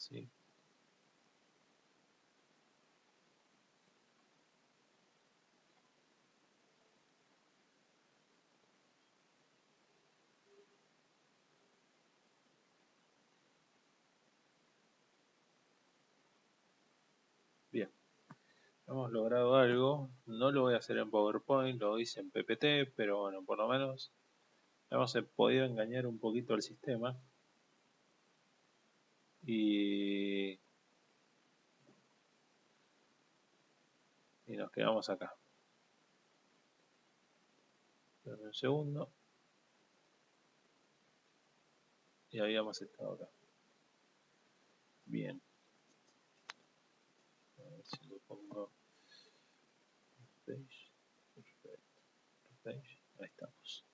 ¿sí? Bien, hemos logrado algo. No lo voy a hacer en PowerPoint, lo hice en PPT, pero bueno, por lo menos hemos podido engañar un poquito al sistema y, y nos quedamos acá. Dame un segundo y habíamos estado acá. Bien, a ver si lo pongo. Page, perfecto, page, ahí estamos.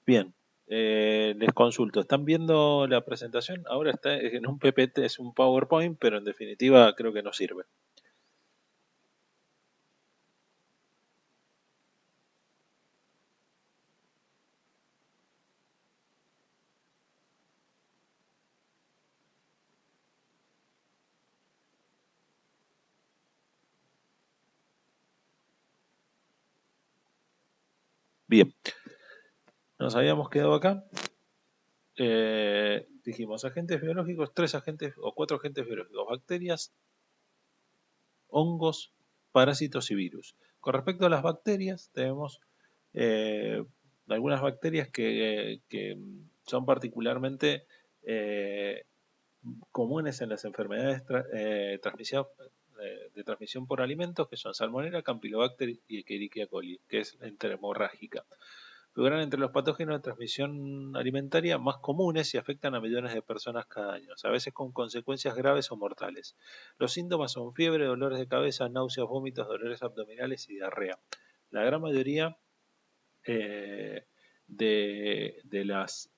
Bien, les consulto. ¿Están viendo la presentación? Ahora está en un PPT, es un PowerPoint, pero en definitiva creo que no sirve. Bien, nos habíamos quedado acá. Dijimos agentes biológicos, 3 agentes o 4 agentes biológicos: bacterias, hongos, parásitos y virus. Con respecto a las bacterias, tenemos eh, algunas bacterias que son particularmente eh, comunes en las enfermedades de transmisión por alimentos, que son Salmonella, Campylobacter y Escherichia coli, que es la enterhemorrágica. Figuran entre los patógenos de transmisión alimentaria más comunes y afectan a millones de personas cada año, a veces con consecuencias graves o mortales. Los síntomas son fiebre, dolores de cabeza, náuseas, vómitos, dolores abdominales y diarrea. La gran mayoría eh, de las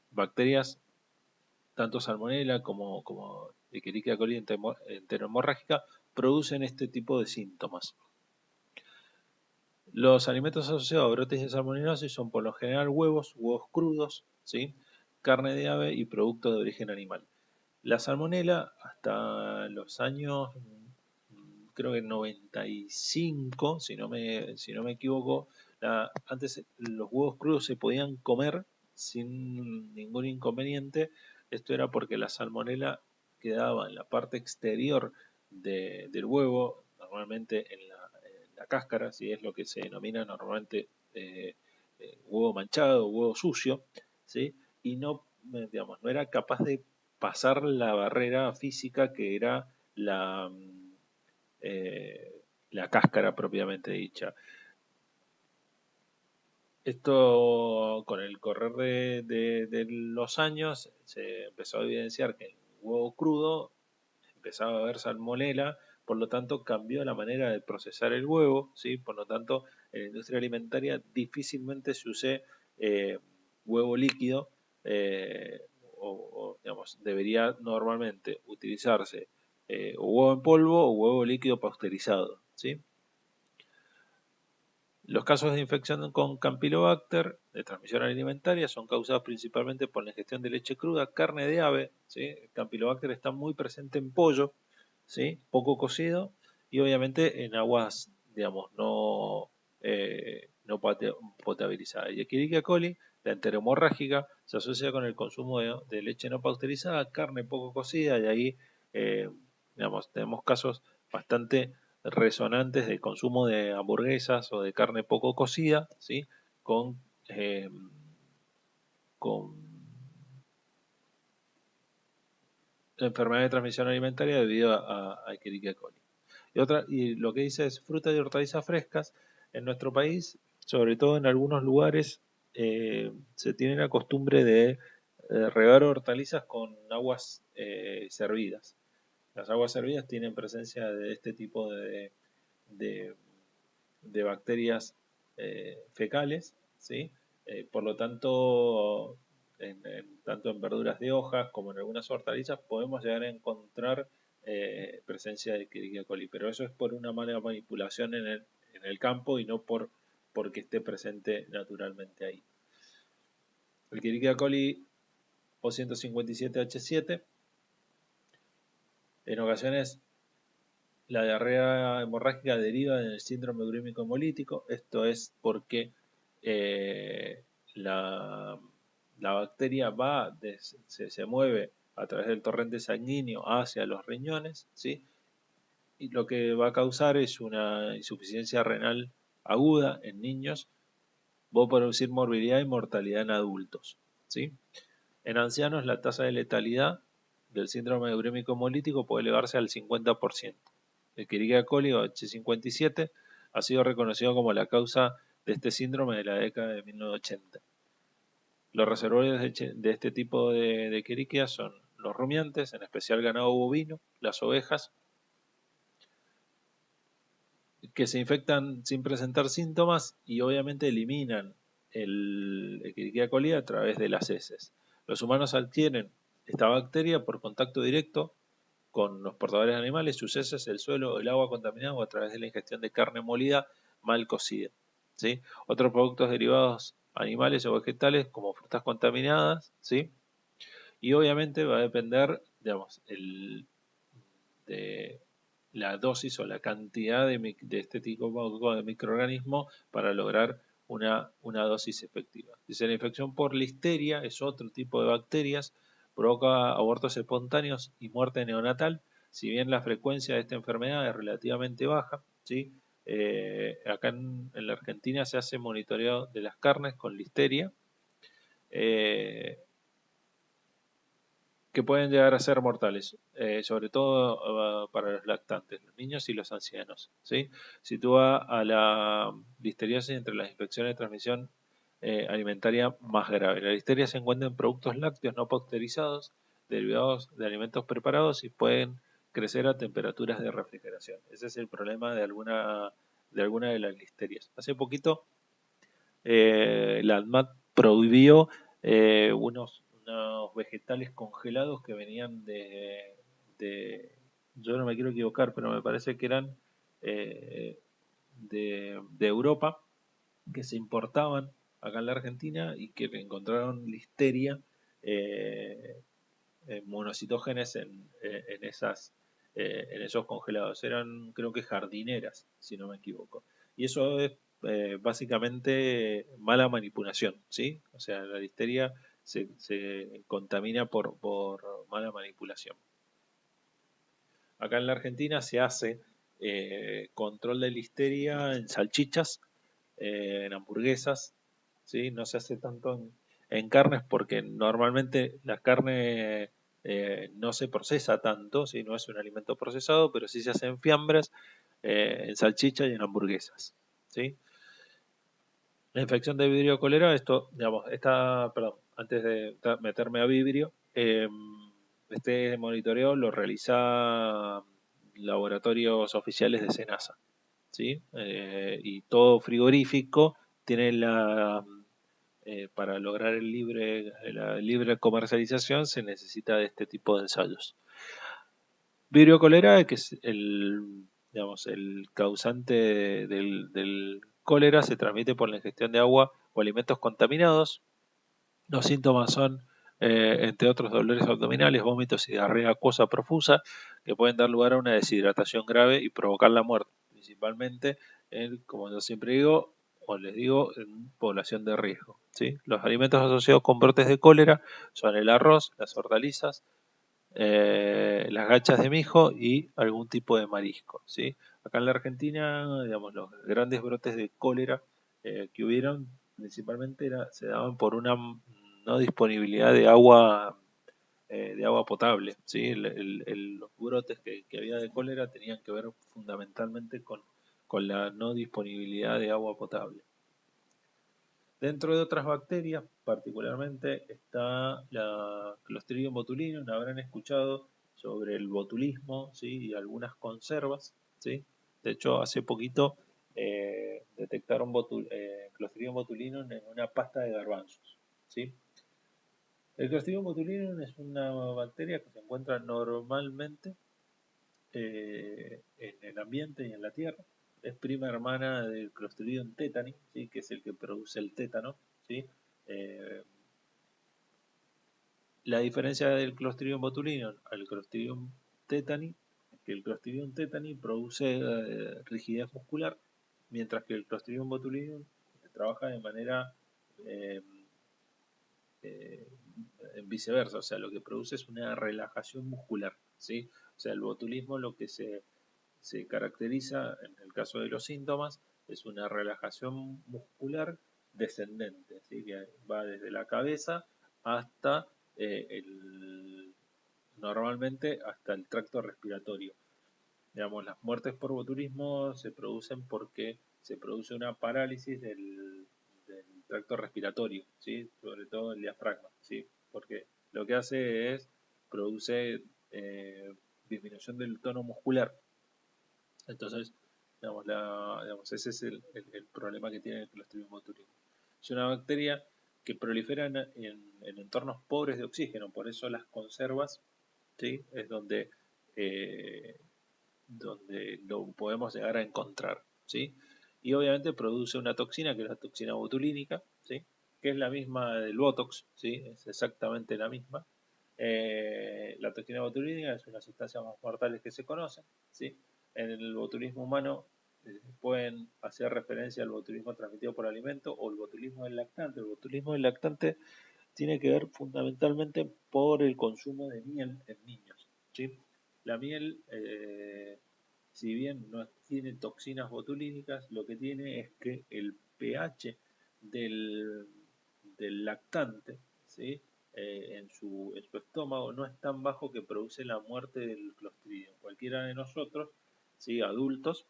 bacterias, tanto Salmonella como Escherichia coli enterohemorrágica, producen este tipo de síntomas. Los alimentos asociados a brotes de salmonellosis son por lo general huevos crudos, ¿sí? Carne de ave y productos de origen animal. La salmonela, hasta los años, creo que 95, si no me equivoco, antes los huevos crudos se podían comer sin ningún inconveniente. Esto era porque la salmonela quedaba en la parte exterior del huevo, normalmente en la cáscara, si es lo que se denomina normalmente huevo manchado, huevo sucio, ¿sí? Y no, digamos, no era capaz de pasar la barrera física que era la cáscara propiamente dicha. Esto, con el correr de los años, se empezó a evidenciar que el huevo crudo empezaba a haber salmonela, por lo tanto cambió la manera de procesar el huevo, ¿sí? Por lo tanto, en la industria alimentaria difícilmente se use huevo líquido, digamos, debería normalmente utilizarse o huevo en polvo o huevo líquido pasteurizado, ¿sí? Los casos de infección con Campylobacter de transmisión alimentaria son causados principalmente por la ingestión de leche cruda, carne de ave, ¿sí? El Campylobacter está muy presente en pollo, ¿sí? Poco cocido y obviamente en aguas, digamos, no potabilizadas. Y Escherichia coli, la enteromorrágica, se asocia con el consumo de leche no pasteurizada, carne poco cocida, y ahí, eh, digamos, tenemos casos bastante resonantes de consumo de hamburguesas o de carne poco cocida, ¿sí? Con, eh, con enfermedad de transmisión alimentaria debido a Escherichia coli. Y lo que dice es frutas y hortalizas frescas. En nuestro país, sobre todo en algunos lugares, se tiene la costumbre de regar hortalizas con aguas servidas. Las aguas servidas tienen presencia de este tipo de, de bacterias fecales, ¿sí? Por lo tanto, tanto en verduras de hojas como en algunas hortalizas podemos llegar a encontrar presencia de Escherichia coli, pero eso es por una mala manipulación en el campo y no porque esté presente naturalmente ahí. El Escherichia coli O157H7 En ocasiones la diarrea hemorrágica deriva del síndrome urémico hemolítico. Esto es porque eh, la, la bacteria se mueve a través del torrente sanguíneo hacia los riñones, ¿sí? Y lo que va a causar es una insuficiencia renal aguda en niños, va a producir morbilidad y mortalidad en adultos, ¿sí? En ancianos la tasa de letalidad del síndrome urémico hemolítico puede elevarse al 50%. El Escherichia coli o H57 ha sido reconocido como la causa de este síndrome de la década de 1980. Los reservorios de este tipo de Escherichia son los rumiantes, en especial ganado bovino, las ovejas, que se infectan sin presentar síntomas y obviamente eliminan el Escherichia coli a través de las heces. Los humanos adquieren esta bacteria por contacto directo con los portadores de animales, sus heces, el suelo, el agua contaminada o a través de la ingestión de carne molida mal cocida, ¿sí? Otros productos derivados animales o vegetales como frutas contaminadas, ¿sí? Y obviamente va a depender, digamos, de la dosis o la cantidad de este tipo de microorganismo para lograr una dosis efectiva. Dice, la infección por listeria es otro tipo de bacterias, provoca abortos espontáneos y muerte neonatal. Si bien la frecuencia de esta enfermedad es relativamente baja, ¿sí? Acá en la Argentina se hace monitoreo de las carnes con listeria, eh, que pueden llegar a ser mortales, sobre todo para los lactantes, los niños y los ancianos, ¿sí? Sitúa a la listeriosis entre las infecciones de transmisión alimentaria más grave. La listeria se encuentra en productos lácteos no pasteurizados, derivados de alimentos preparados y pueden crecer a temperaturas de refrigeración. Ese es el problema de alguna de las listerias. Hace poquito la ANMAT prohibió unos vegetales congelados que venían yo no me quiero equivocar, pero me parece que eran eh, de Europa, que se importaban acá en la Argentina y que encontraron listeria, eh, monocitógenes en esos congelados. Eran, creo que jardineras, si no me equivoco. Y eso es básicamente mala manipulación, ¿sí? O sea, la listeria se contamina por mala manipulación. Acá en la Argentina se hace control de listeria en salchichas, en hamburguesas, ¿sí? No se hace tanto en carnes porque normalmente la carne no se procesa tanto, ¿sí? No es un alimento procesado, pero sí se hace en fiambres, en salchichas y en hamburguesas, ¿sí? La infección de vibrio cólera, esto, digamos, perdón, antes de meterme a vibrio, este monitoreo lo realiza laboratorios oficiales de SENASA, ¿sí? Y todo frigorífico tiene para lograr la libre comercialización se necesita de este tipo de ensayos. Vibrio cólera, que es digamos, el causante del cólera, se transmite por la ingestión de agua o alimentos contaminados. Los síntomas son, entre otros, dolores abdominales, vómitos y diarrea acuosa profusa, que pueden dar lugar a una deshidratación grave y provocar la muerte, principalmente como yo siempre digo, o les digo, en población de riesgo, ¿sí? Los alimentos asociados con brotes de cólera son el arroz, las hortalizas, las gachas de mijo y algún tipo de marisco, ¿sí? Acá en la Argentina, digamos, los grandes brotes de cólera que hubieron principalmente se daban por una no disponibilidad de agua potable, ¿sí? Los brotes que había de cólera tenían que ver fundamentalmente con la no disponibilidad de agua potable. Dentro de otras bacterias, particularmente, está la Clostridium botulinum. Habrán escuchado sobre el botulismo, ¿sí? Y algunas conservas, ¿sí? De hecho, hace poquito detectaron Clostridium botulinum en una pasta de garbanzos, ¿sí? El Clostridium botulinum es una bacteria que se encuentra normalmente en el ambiente y en la tierra. Es prima hermana del Clostridium tetani, ¿sí? Que es el que produce el tétano, ¿sí? Eh, la diferencia del Clostridium botulinum al Clostridium tetani, que el Clostridium tetani produce rigidez muscular, mientras que el Clostridium botulinum trabaja de manera eh, eh, viceversa, o sea, lo que produce es una relajación muscular, ¿sí? O sea, el botulismo lo que se caracteriza, en el caso de los síntomas, es una relajación muscular descendente, ¿sí? Que va desde la cabeza hasta normalmente hasta el tracto respiratorio. Digamos, las muertes por botulismo se producen porque se produce una parálisis del tracto respiratorio, ¿sí? Sobre todo el diafragma, ¿sí? Porque lo que hace es produce disminución del tono muscular. Entonces, digamos, ese es el problema que tiene el Clostridium botulinum. Es una bacteria que prolifera en entornos pobres de oxígeno, por eso las conservas, ¿sí? Es eh, donde lo podemos llegar a encontrar, ¿sí? Y obviamente produce una toxina, que es la toxina botulínica, ¿sí? Que es la misma del Botox, ¿sí? Es exactamente la misma. La toxina botulínica es una de las sustancias más mortales que se conocen, ¿sí? En el botulismo humano pueden hacer referencia al botulismo transmitido por alimento o el botulismo del lactante. El botulismo del lactante tiene que ver fundamentalmente por el consumo de miel en niños, ¿sí? La miel, si bien no tiene toxinas botulínicas, lo que tiene es que el pH del, del lactante, ¿sí? En su estómago no es tan bajo que produce la muerte del clostridio. Cualquiera de nosotros, ¿sí? Adultos,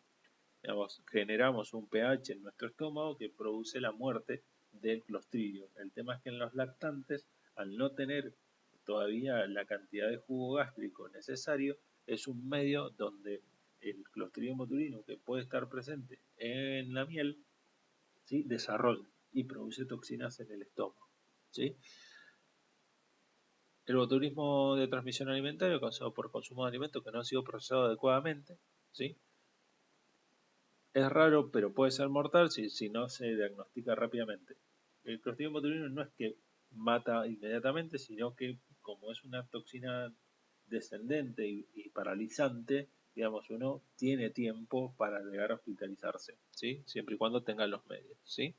digamos, generamos un pH en nuestro estómago que produce la muerte del clostridio. El tema es que en los lactantes, al no tener todavía la cantidad de jugo gástrico necesario, es un medio donde el Clostridium botulinum que puede estar presente en la miel, ¿sí? Desarrolla y produce toxinas en el estómago, ¿sí? El botulismo de transmisión alimentaria, causado por consumo de alimentos que no han sido procesados adecuadamente, ¿sí? Es raro, pero puede ser mortal si no se diagnostica rápidamente. El Clostridium botulinum no es que mata inmediatamente, sino que como es una toxina descendente y paralizante, digamos, uno tiene tiempo para llegar a hospitalizarse, ¿sí? Siempre y cuando tenga los medios, ¿sí?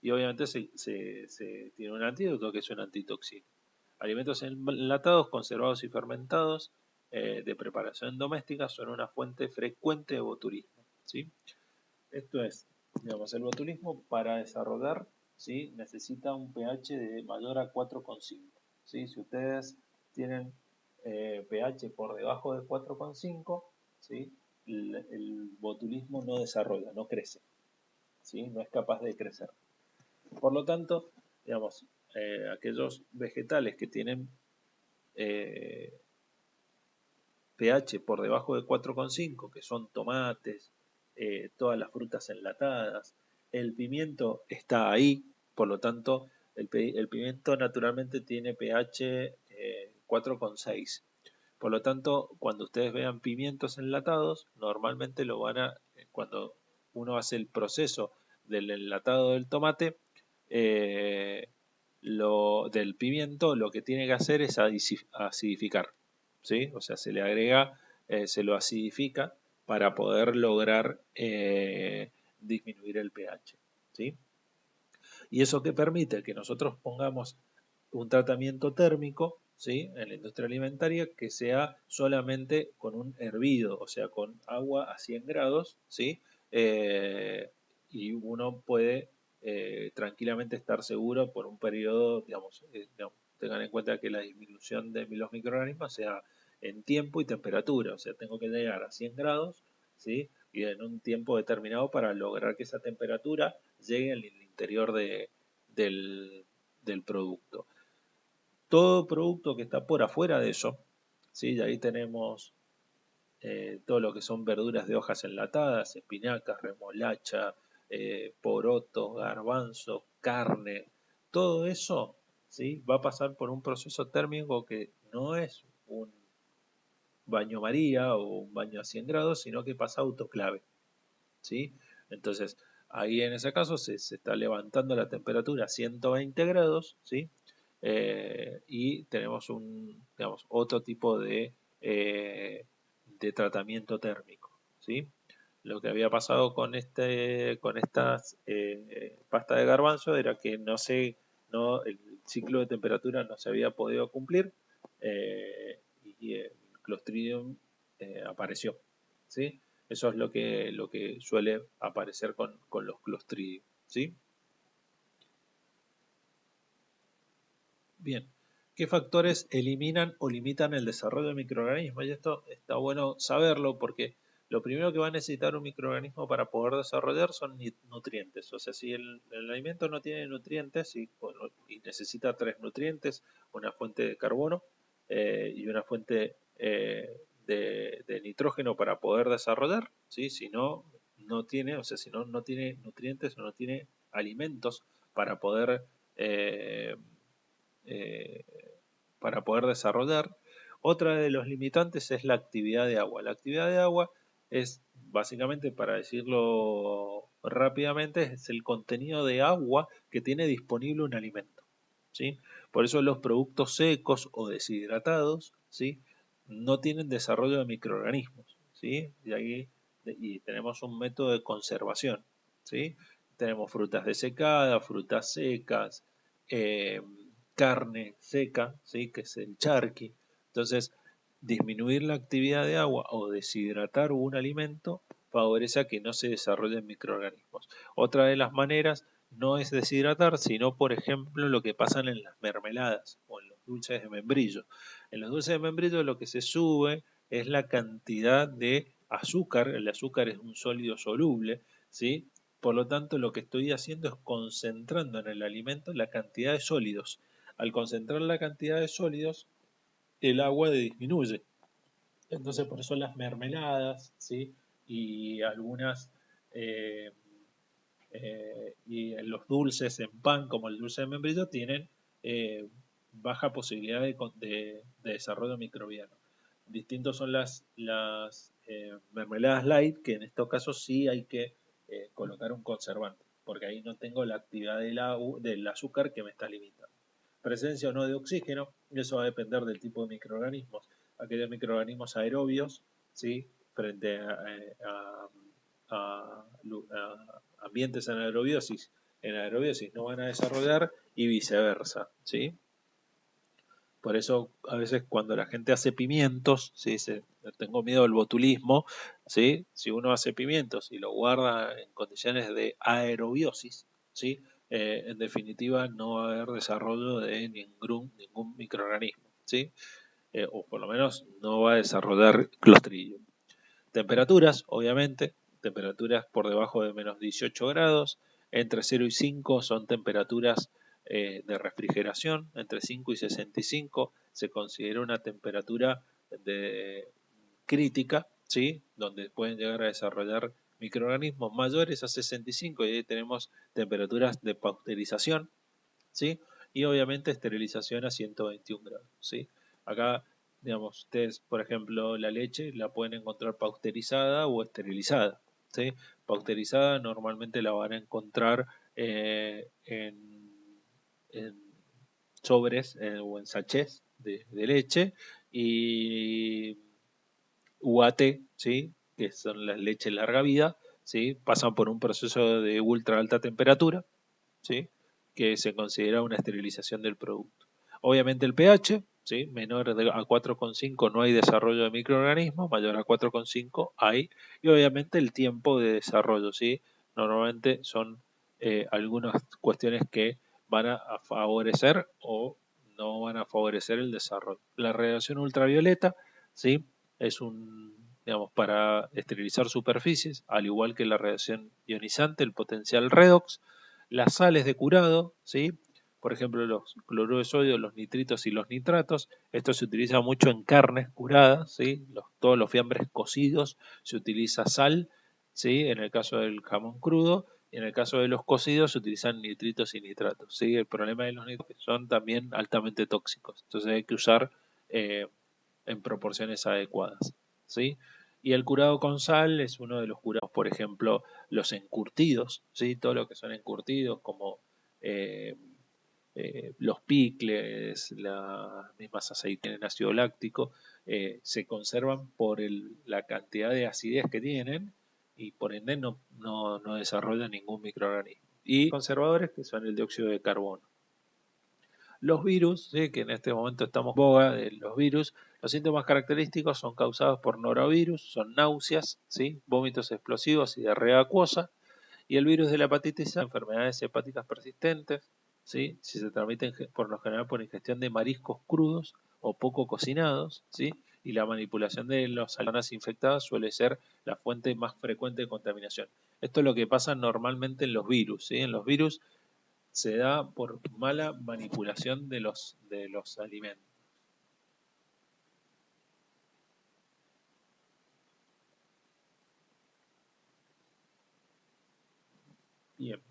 Y obviamente se tiene un antídoto que es un antitoxina. Alimentos enlatados, conservados y fermentados de preparación doméstica son una fuente frecuente de botulismo, ¿sí? Esto es, digamos, el botulismo para desarrollar, ¿sí? Necesita un pH de mayor a 4,5, ¿sí? Si ustedes tienen pH por debajo de 4,5, ¿sí? El botulismo no desarrolla, no crece, ¿sí? No es capaz de crecer. Por lo tanto, digamos, aquellos vegetales que tienen eh, pH por debajo de 4,5, que son tomates, todas las frutas enlatadas, el pimiento está ahí, por lo tanto, el pimiento naturalmente tiene pH 4,6. Por lo tanto, cuando ustedes vean pimientos enlatados, normalmente cuando uno hace el proceso del enlatado del tomate, del pimiento, lo que tiene que hacer es acidificar, ¿sí? O sea, se le agrega, se lo acidifica para poder lograr disminuir el pH, ¿sí? Y eso que permite que nosotros pongamos un tratamiento térmico, ¿sí? En la industria alimentaria que sea solamente con un hervido, o sea, con agua a 100 grados, ¿sí? Y uno puede tranquilamente estar seguro por un periodo, digamos, tengan en cuenta que la disminución de los microorganismos sea en tiempo y temperatura, o sea, tengo que llegar a 100 grados, ¿sí? Y en un tiempo determinado para lograr que esa temperatura llegue al interior del producto. Todo producto que está por afuera de eso, ¿sí? Y ahí tenemos todo lo que son verduras de hojas enlatadas, espinacas, remolacha, porotos, garbanzos, carne, todo eso, ¿sí? Va a pasar por un proceso térmico que no es un baño María o un baño a 100 grados, sino que pasa a autoclave, ¿sí? Entonces, ahí en ese caso se está levantando la temperatura a 120 grados, ¿sí? Y tenemos digamos, otro tipo de de tratamiento térmico, ¿sí? Lo que había pasado con estas pasta de garbanzo era que el ciclo de temperatura no se había podido cumplir y el Clostridium apareció, ¿sí? Eso es lo que suele aparecer con los Clostridium, ¿sí? Bien, ¿qué factores eliminan o limitan el desarrollo de microorganismos? Y esto está bueno saberlo porque lo primero que va a necesitar un microorganismo para poder desarrollar son nutrientes. O sea, si el alimento no tiene nutrientes y necesita tres nutrientes, una fuente de carbono y una fuente de nitrógeno para poder desarrollar, ¿sí? Si no, no tiene, o sea, si no tiene nutrientes o no tiene alimentos para poder eh, eh, para poder desarrollar. Otra de los limitantes es la actividad de agua. La actividad de agua es, básicamente, para decirlo rápidamente, es el contenido de agua que tiene disponible un alimento, ¿sí? Por eso los productos secos o deshidratados, ¿sí?, no tienen desarrollo de microorganismos, ¿sí? Y tenemos un método de conservación, ¿sí? Tenemos frutas desecadas, frutas secas, eh, carne seca, ¿sí?, que es el charqui. Entonces, disminuir la actividad de agua o deshidratar un alimento favorece a que no se desarrollen microorganismos. Otra de las maneras no es deshidratar, sino, por ejemplo, lo que pasa en las mermeladas o en los dulces de membrillo. En los dulces de membrillo lo que se sube es la cantidad de azúcar. El azúcar es un sólido soluble, ¿sí? Por lo tanto, lo que estoy haciendo es concentrando en el alimento la cantidad de sólidos. Al concentrar la cantidad de sólidos, el agua disminuye. Entonces, por eso las mermeladas, ¿sí?, y algunas eh, y los dulces en pan, como el dulce de membrillo, tienen baja posibilidad de desarrollo microbiano. Distintos son las mermeladas light, que en estos casos sí hay que colocar un conservante, porque ahí no tengo la actividad del azúcar que me está limitando. Presencia o no de oxígeno, eso va a depender del tipo de microorganismos. Aquellos microorganismos aerobios, ¿sí?, frente a ambientes en aerobiosis no van a desarrollar y viceversa, ¿sí? Por eso a veces cuando la gente hace pimientos, ¿sí?, dice, tengo miedo al botulismo, ¿sí? Si uno hace pimientos y lo guarda en condiciones de aerobiosis, ¿sí?, en definitiva no va a haber desarrollo de ningún microorganismo, ¿sí? O por lo menos no va a desarrollar Clostridium. Temperaturas, obviamente, temperaturas por debajo de menos 18 grados, entre 0 y 5 son temperaturas de refrigeración, entre 5 y 65 se considera una temperatura de crítica, ¿sí?, donde pueden llegar a desarrollar microorganismos mayores a 65 y ahí tenemos temperaturas de pasteurización, ¿sí?, y obviamente esterilización a 121 grados, ¿sí? Acá, digamos, ustedes, por ejemplo, la leche la pueden encontrar pasteurizada o esterilizada, ¿sí? Pasteurizada normalmente la van a encontrar en sobres o en sachets de leche y UAT, ¿sí?, que son las leches larga vida, ¿sí?, pasan por un proceso de ultra alta temperatura, ¿sí?, que se considera una esterilización del producto. Obviamente el pH, ¿sí?, menor a 4,5 no hay desarrollo de microorganismos, mayor a 4,5 hay, y obviamente el tiempo de desarrollo, ¿sí? Normalmente son algunas cuestiones que van a favorecer o no van a favorecer el desarrollo. La radiación ultravioleta, ¿sí?, es digamos, para esterilizar superficies, al igual que la radiación ionizante, el potencial redox. Las sales de curado, ¿sí?, por ejemplo los cloruro de sodio, los nitritos y los nitratos, esto se utiliza mucho en carnes curadas, ¿sí?, todos los fiambres cocidos se utiliza sal, ¿sí?, en el caso del jamón crudo, y en el caso de los cocidos se utilizan nitritos y nitratos, ¿sí? El problema de los nitritos son también altamente tóxicos, entonces hay que usar en proporciones adecuadas, ¿sí? Y el curado con sal es uno de los curados, por ejemplo, los encurtidos, ¿sí?, todo lo que son encurtidos como eh, los picles, las mismas aceitunas en ácido láctico, se conservan por la cantidad de acidez que tienen y por ende no desarrollan ningún microorganismo. Y conservadores que son el dióxido de carbono. Los virus, ¿sí? Que en este momento estamos en boga de los virus, los síntomas característicos son causados por norovirus, son náuseas, ¿sí? Vómitos explosivos y diarrea acuosa. Y el virus de la hepatitis A, enfermedades hepáticas persistentes, ¿sí? Si se transmiten por lo general por ingestión de mariscos crudos o poco cocinados, ¿sí? Y la manipulación de las personas infectadas suele ser la fuente más frecuente de contaminación. Esto es lo que pasa normalmente en los virus, ¿sí? En los virus se da por mala manipulación de los alimentos. Bien.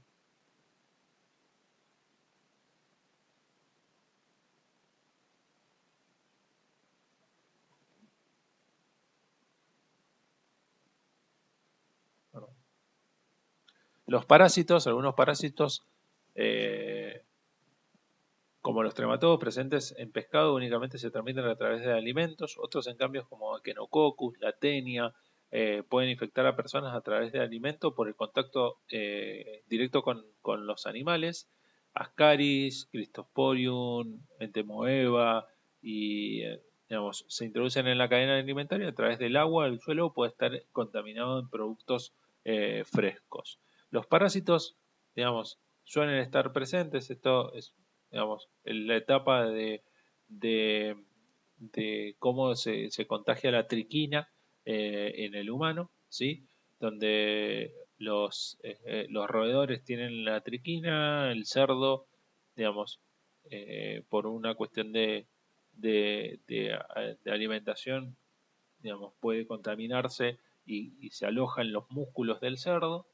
Los parásitos, algunos parásitos, eh, como los trematodos presentes en pescado, únicamente se transmiten a través de alimentos. Otros, en cambio, como Echinococcus, la tenia, pueden infectar a personas a través de alimentos por el contacto directo con los animales. Ascaris, Cryptosporium, Entemoeba y digamos, se introducen en la cadena alimentaria a través del agua, el suelo puede estar contaminado en productos frescos. Los parásitos, digamos, suelen estar presentes. Esto es, digamos, en la etapa de, de cómo se contagia la triquina en el humano, ¿sí? Donde los roedores tienen la triquina, el cerdo, digamos, por una cuestión de alimentación, digamos, puede contaminarse y se aloja en los músculos del cerdo,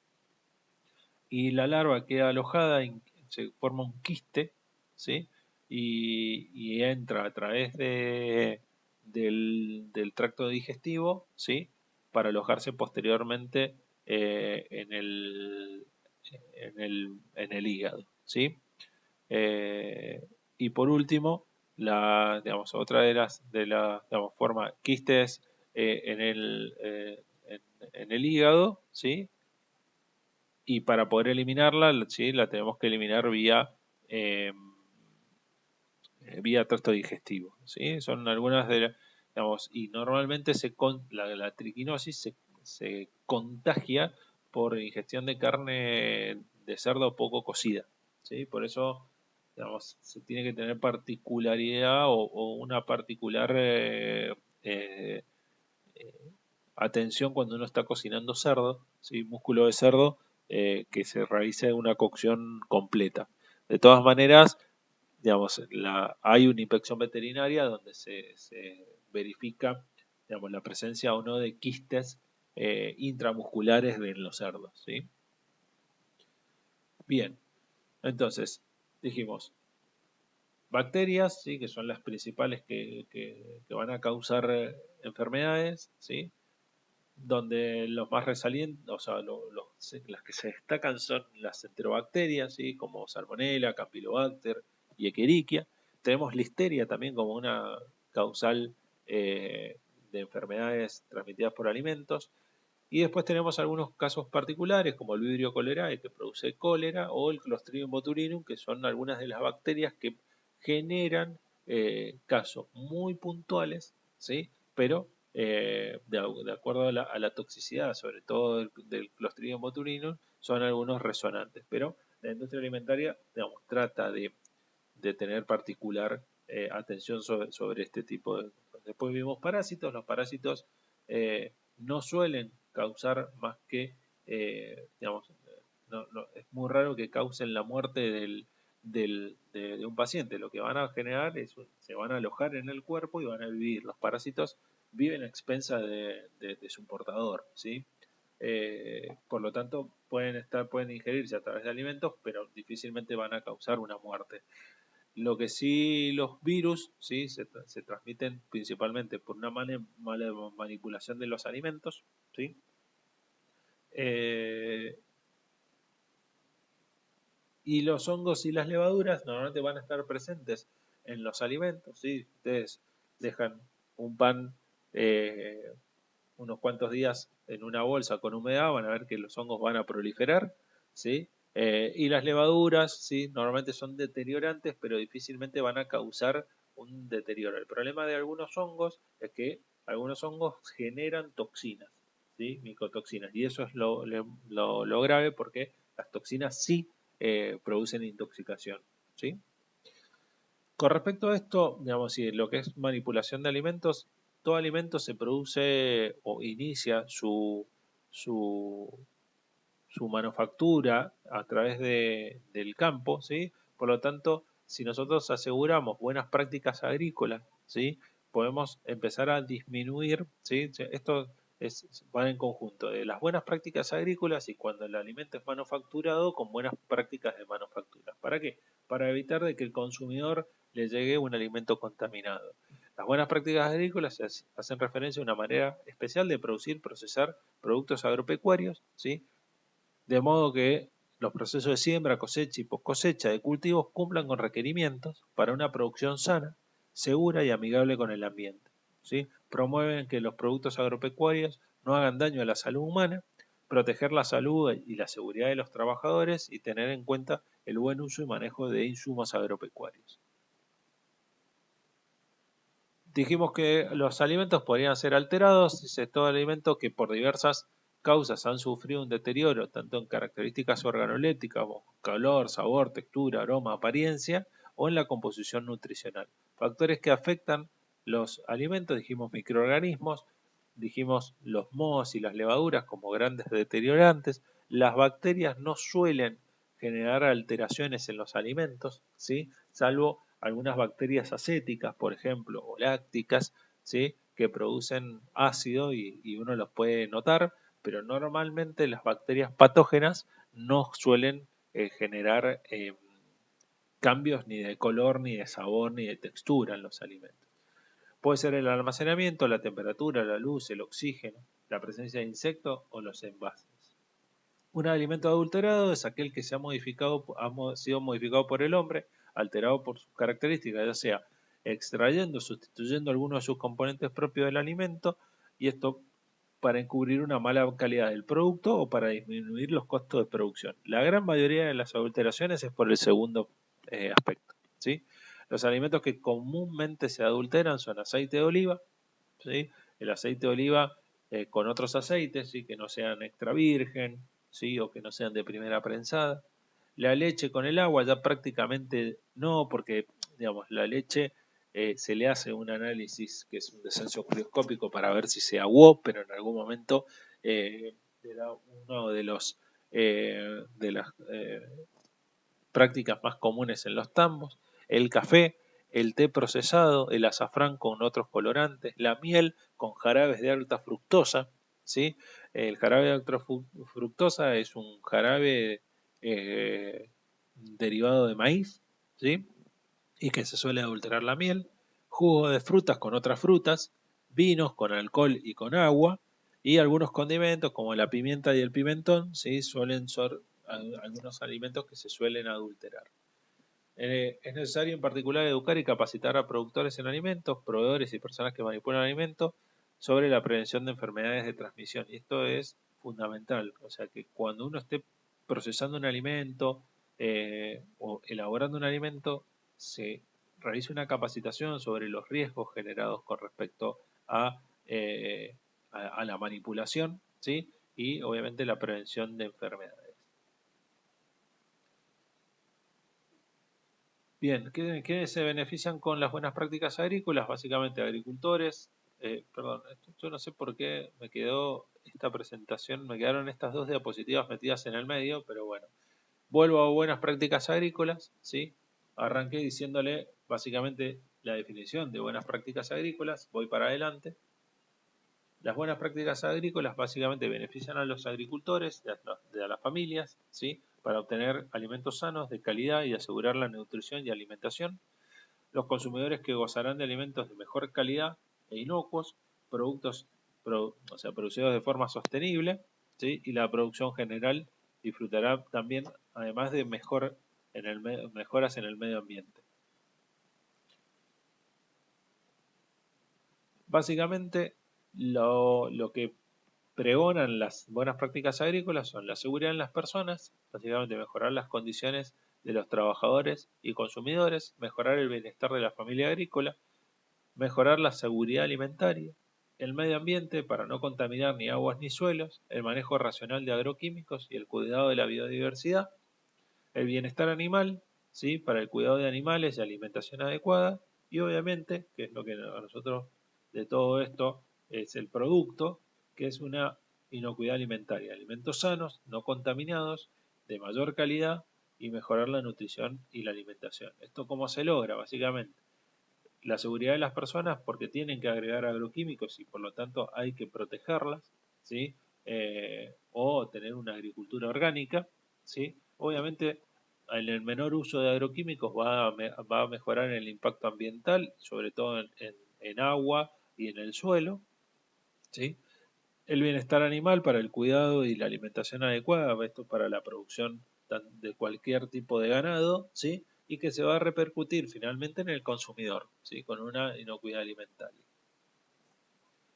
y la larva queda alojada, se forma un quiste, ¿sí? Y entra a través del tracto digestivo, ¿sí? Para alojarse posteriormente en el hígado, ¿sí? Y por último, digamos, otra de la digamos, forma quistes en el hígado, ¿sí? Y para poder eliminarla, ¿sí? La tenemos que eliminar eh, vía tracto digestivo, ¿sí? Son algunas digamos, y normalmente la triquinosis se contagia por ingestión de carne de cerdo poco cocida, ¿sí? Por eso, digamos, se tiene que tener particularidad o una particular eh, atención cuando uno está cocinando cerdo, ¿sí? Músculo de cerdo, que se realice una cocción completa. De todas maneras, digamos, hay una inspección veterinaria donde se verifica, digamos, la presencia o no de quistes intramusculares en los cerdos, ¿sí? Bien, entonces, dijimos, bacterias, ¿sí? Que son las principales que van a causar enfermedades, ¿sí? Donde los más resalientes, o sea, las que se destacan son las enterobacterias, ¿sí? Como Salmonella, Campylobacter y Escherichia. Tenemos Listeria también como una causal de enfermedades transmitidas por alimentos. Y después tenemos algunos casos particulares, como el Vibrio cholerae, que produce cólera, o el Clostridium botulinum, que son algunas de las bacterias que generan casos muy puntuales, ¿sí? Pero de acuerdo a la toxicidad, sobre todo del Clostridium botulinum, son algunos resonantes. Pero la industria alimentaria, digamos, trata de tener particular atención sobre este tipo de cosas. Después vimos parásitos. Los parásitos no suelen causar más que, digamos, es muy raro que causen la muerte de un paciente. Lo que van a generar se van a alojar en el cuerpo y van a vivir. Los parásitos viven a expensa de su portador, ¿sí? Por lo tanto, pueden ingerirse a través de alimentos, pero difícilmente van a causar una muerte. Lo que sí, los virus, ¿sí? Se transmiten principalmente por una mala manipulación de los alimentos, ¿sí? Eh, y los hongos y las levaduras normalmente van a estar presentes en los alimentos, ¿sí? Ustedes dejan un pan unos cuantos días en una bolsa con humedad, van a ver que los hongos van a proliferar, ¿sí? Y las levaduras, ¿sí? Normalmente son deteriorantes, pero difícilmente van a causar un deterioro. El problema de algunos hongos es que algunos hongos generan toxinas, ¿sí? Micotoxinas, y eso es lo grave, porque las toxinas sí producen intoxicación, ¿sí? Con respecto a esto, digamos, si lo que es manipulación de alimentos, todo alimento se produce o inicia su, su manufactura a través del campo, ¿sí? Por lo tanto, si nosotros aseguramos buenas prácticas agrícolas, ¿sí? Podemos empezar a disminuir, ¿sí? Esto va en conjunto de las buenas prácticas agrícolas y cuando el alimento es manufacturado con buenas prácticas de manufactura. ¿Para qué? Para evitar de que el consumidor le llegue un alimento contaminado. Las buenas prácticas agrícolas hacen referencia a una manera especial de producir, procesar productos agropecuarios, ¿sí? De modo que los procesos de siembra, cosecha y post-cosecha de cultivos cumplan con requerimientos para una producción sana, segura y amigable con el ambiente, ¿sí? Promueven que los productos agropecuarios no hagan daño a la salud humana, proteger la salud y la seguridad de los trabajadores y tener en cuenta el buen uso y manejo de insumos agropecuarios. Dijimos que los alimentos podrían ser alterados, dice todo alimento que por diversas causas han sufrido un deterioro, tanto en características organolépticas como color, sabor, textura, aroma, apariencia, o en la composición nutricional. Factores que afectan los alimentos, dijimos microorganismos, dijimos los mohos y las levaduras como grandes deteriorantes. Las bacterias no suelen generar alteraciones en los alimentos, ¿sí? Salvo algunas bacterias acéticas, por ejemplo, o lácticas, ¿sí? Que producen ácido y uno los puede notar, pero normalmente las bacterias patógenas no suelen generar cambios ni de color, ni de sabor, ni de textura en los alimentos. Puede ser el almacenamiento, la temperatura, la luz, el oxígeno, la presencia de insectos o los envases. Un alimento adulterado es aquel que se ha modificado, sido modificado por el hombre, alterado por sus características, ya sea extrayendo, sustituyendo algunos de sus componentes propios del alimento, y esto para encubrir una mala calidad del producto o para disminuir los costos de producción. La gran mayoría de las adulteraciones es por el segundo aspecto, ¿sí? Los alimentos que comúnmente se adulteran son aceite de oliva, ¿sí? El aceite de oliva con otros aceites, ¿sí? Que no sean extra virgen, ¿sí? O que no sean de primera prensada. La leche con el agua ya prácticamente no, porque digamos, la leche se le hace un análisis que es un descenso crioscópico para ver si se aguó, pero en algún momento era uno de las prácticas más comunes en los tambos. El café, el té procesado, el azafrán con otros colorantes, la miel con jarabes de alta fructosa, ¿sí? El jarabe de alta fructosa es un jarabe derivado de maíz, ¿sí? Y que se suele adulterar la miel, jugo de frutas con otras frutas, vinos con alcohol y con agua, y algunos condimentos como la pimienta y el pimentón, ¿sí? Suelen ser algunos alimentos que se suelen adulterar. Es necesario en particular educar y capacitar a productores en alimentos, proveedores y personas que manipulan alimentos sobre la prevención de enfermedades de transmisión. Y esto es fundamental. O sea que cuando uno esté procesando un alimento o elaborando un alimento, se realice una capacitación sobre los riesgos generados con respecto a la manipulación, ¿sí? Y obviamente la prevención de enfermedades. Bien, ¿quiénes se benefician con las buenas prácticas agrícolas? Básicamente agricultores. Perdón, yo no sé por qué me quedó esta presentación, me quedaron estas dos diapositivas metidas en el medio, pero bueno. Vuelvo a buenas prácticas agrícolas, ¿sí? Arranqué diciéndole básicamente la definición de buenas prácticas agrícolas, voy para adelante. Las buenas prácticas agrícolas básicamente benefician a los agricultores, a las familias, ¿sí? Para obtener alimentos sanos, de calidad y asegurar la nutrición y alimentación. Los consumidores que gozarán de alimentos de mejor calidad e inocuos, productos producidos de forma sostenible, ¿sí? Y la producción general disfrutará también, además de mejoras en el medio ambiente. Básicamente, lo que pregonan las buenas prácticas agrícolas son la seguridad en las personas, básicamente mejorar las condiciones de los trabajadores y consumidores, mejorar el bienestar de la familia agrícola, mejorar la seguridad alimentaria, el medio ambiente para no contaminar ni aguas ni suelos, el manejo racional de agroquímicos y el cuidado de la biodiversidad, el bienestar animal, ¿sí? Para el cuidado de animales y alimentación adecuada, y obviamente, que es lo que a nosotros de todo esto es el producto, que es una inocuidad alimentaria, alimentos sanos, no contaminados, de mayor calidad y mejorar la nutrición y la alimentación. ¿Esto cómo se logra? Básicamente, la seguridad de las personas porque tienen que agregar agroquímicos y por lo tanto hay que protegerlas, ¿sí? O tener una agricultura orgánica, ¿sí? Obviamente, en el menor uso de agroquímicos va a mejorar el impacto ambiental, sobre todo en agua y en el suelo, ¿sí? El bienestar animal para el cuidado y la alimentación adecuada, esto para la producción de cualquier tipo de ganado, ¿sí? Y que se va a repercutir finalmente en el consumidor, ¿sí? Con una inocuidad alimentaria.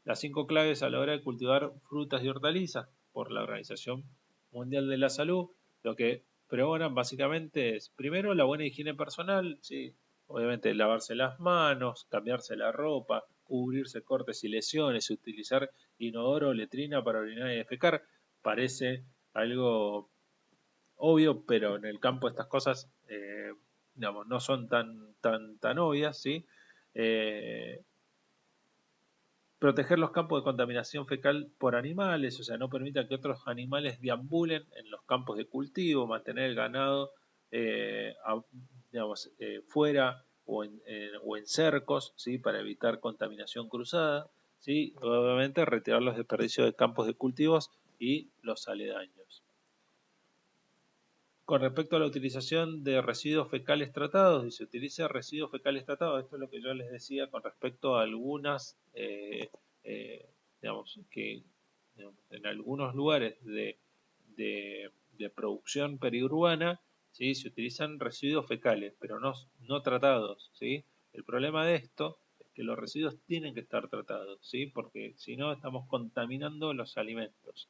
Las 5 claves a la hora de cultivar frutas y hortalizas por la Organización Mundial de la Salud, lo que pregonan básicamente es, primero, la buena higiene personal, ¿sí? Obviamente lavarse las manos, cambiarse la ropa, cubrirse cortes y lesiones, utilizar inodoro o letrina para orinar y defecar. Parece algo obvio, pero en el campo estas cosas, digamos, no son tan obvias, ¿sí? Eh, Proteger los campos de contaminación fecal por animales, o sea, no permita que otros animales deambulen en los campos de cultivo, mantener el ganado digamos, fuera o en cercos, ¿sí? Para evitar contaminación cruzada, ¿sí? Obviamente retirar los desperdicios de campos de cultivos y los aledaños. Con respecto a la utilización de residuos fecales tratados, y se utiliza residuos fecales tratados, esto es lo que yo les decía con respecto a algunas, digamos, que digamos, en algunos lugares de producción periurbana, ¿sí? Se utilizan residuos fecales, pero no tratados, ¿sí? El problema de esto es que los residuos tienen que estar tratados, ¿sí? Porque si no estamos contaminando los alimentos.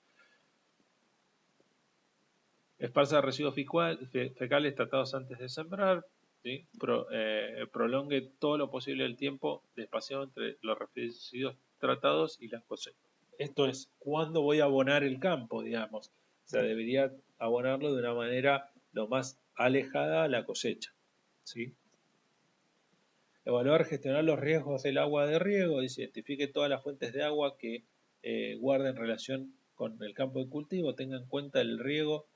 Esparza residuos fecales tratados antes de sembrar, ¿sí? Prolongue todo lo posible el tiempo de espacio entre los residuos tratados y las cosechas. Esto es cuándo voy a abonar el campo, digamos. O sea, debería abonarlo de una manera lo más alejada a la cosecha, ¿sí? Evaluar, gestionar los riesgos del agua de riego, dice, identifique todas las fuentes de agua que guarden relación con el campo de cultivo, tenga en cuenta el riesgo,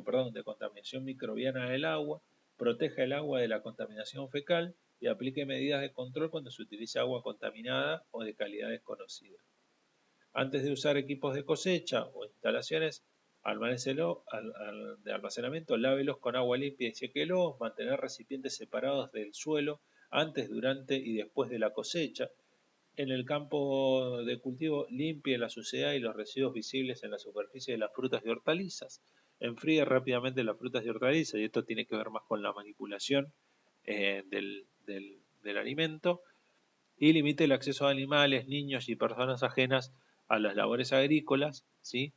perdón, de contaminación microbiana del agua, proteja el agua de la contaminación fecal y aplique medidas de control cuando se utilice agua contaminada o de calidad desconocida. Antes de usar equipos de cosecha o instalaciones de almacenamiento, lávelos con agua limpia y séquelos, mantener recipientes separados del suelo antes, durante y después de la cosecha. En el campo de cultivo, limpie la suciedad y los residuos visibles en la superficie de las frutas y hortalizas. Enfríe rápidamente las frutas y hortalizas, y esto tiene que ver más con la manipulación del alimento. Y limite el acceso a animales, niños y personas ajenas a las labores agrícolas, ¿sí?